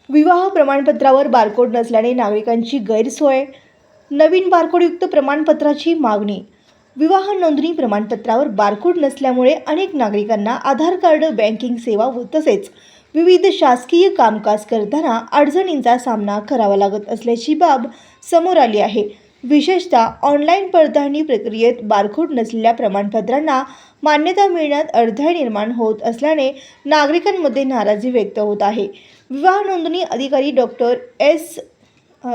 विवाह प्रमाणपत्रावर बारकोड नसल्याने नागरिकांची गैरसोय. नवीन बारकोडयुक्त प्रमाणपत्राची मागणी. विवाह नोंदणी प्रमाणपत्रावर बारकोड नसल्यामुळे अनेक नागरिकांना आधार कार्ड, बँकिंग सेवा व तसेच विविध शासकीय कामकाज करताना अडचणींचा सामना करावा लागत असल्याची बाब समोर आली आहे. विशेषतः ऑनलाईन पडताळणी प्रक्रियेत बारकोड नसलेल्या प्रमाणपत्रांना मान्यता मिळण्यात अडथळे निर्माण होत असल्याने नागरिकांमध्ये नाराजी व्यक्त होत आहे. विवाह नोंदणी अधिकारी डॉक्टर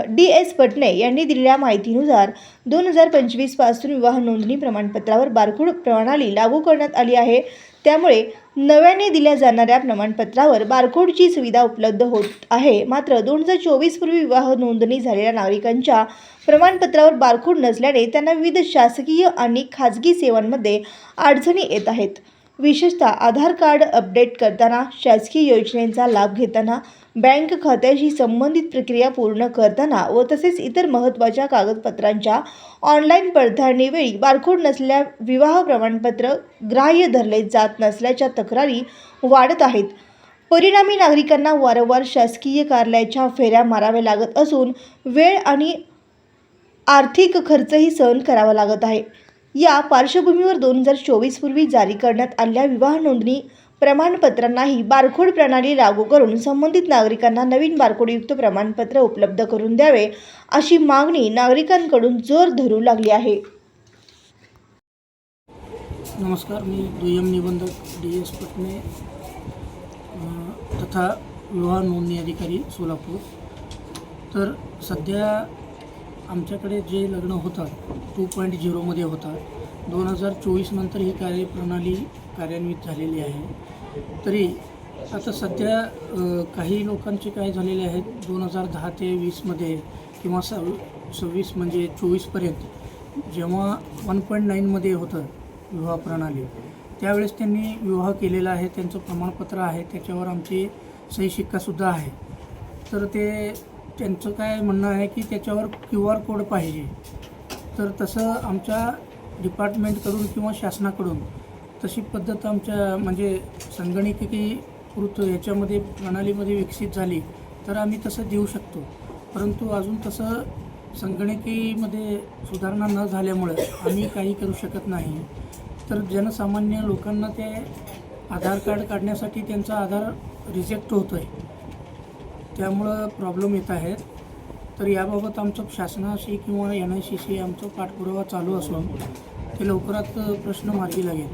DS पटणे यांनी दिलेल्या माहितीनुसार 2025 पासून विवाह नोंदणी प्रमाणपत्रावर बारकोड प्रणाली लागू करण्यात आली आहे. त्यामुळे नव्याने दिल्या जाणाऱ्या प्रमाणपत्रावर बारकोडची सुविधा उपलब्ध होत आहे. मात्र 2024 पूर्वी विवाह नोंदणी झालेल्या नागरिकांच्या प्रमाणपत्रावर बारकोड नसल्याने त्यांना विविध शासकीय आणि खाजगी सेवांमध्ये अडचणी येत आहेत. विशेषतः आधार कार्ड अपडेट करताना, शासकीय योजनेचा लाभ घेताना, बँक खात्याशी संबंधित प्रक्रिया पूर्ण करताना व तसेच इतर महत्त्वाच्या कागदपत्रांच्या ऑनलाईन पडताळणीवेळी बारकोड नसलेल्या विवाह प्रमाणपत्र ग्राह्य धरले जात नसल्याच्या तक्रारी वाढत आहेत. परिणामी नागरिकांना वारंवार शासकीय कार्यालयाच्या फेऱ्या माराव्या लागत असून वेळ आणि आर्थिक खर्चही सहन करावा लागत आहे. या पार्श्वभूमीवर 2024 पूर्वी जारी करण्यात आलेल्या विवाह नोंदणी प्रमाणपत्रांनाही बारकोड प्रणाली लागू करून संबंधित नागरिकांना नवीन बारकोडयुक्त प्रमाणपत्र उपलब्ध करून द्यावे अशी मागणी नागरिकांकडून जोर धरू लागली आहे. नमस्कार, मी दुय्यम निबंधक DS पटणे तथा विवाह नोंदणी अधिकारी सोलापूर. तर सध्या आमच्याकडे जे लग्न होतात 2.0 मध्ये होतात. 2024 नंतर ही कार्यप्रणाली कार्यान्वित झालेली आहे. तरी आता सध्या काही लोकांचे काय झालेले आहेत, 2010 ते 20 मध्ये किंवा 26 म्हणजे 24पर्यंत जेव्हा 1.9 मध्ये होतं विवाह प्रणाली, त्यावेळेस त्यांनी विवाह केलेला आहे, त्यांचं प्रमाणपत्र आहे, त्याच्यावर आमची सही शिक्कासुद्धा आहे. तर त्यांचं काय म्हणणं आहे की त्याच्यावर QR कोड पाहिजे. तर तसं आमच्या डिपार्टमेंटकडून किंवा शासनाकडून तशी पद्धत आमच्या म्हणजे संगणकीकृत याच्यामध्ये प्रणालीमध्ये विकसित झाली तर आम्ही तसं देऊ शकतो. परंतु अजून तसं संगणकीमध्ये सुधारणा न झाल्यामुळं आम्ही काही करू शकत नाही. तर जनसामान्य लोकांना ते आधार कार्ड काढण्यासाठी त्यांचा आधार रिजेक्ट होतो आहे, त्यामुळं प्रॉब्लेम येत आहेत. तर याबाबत आमचं शासनाशी किंवा NICशी आमचा पाठपुरावा चालू असून ते लवकरात प्रश्न मार्गी लागेल.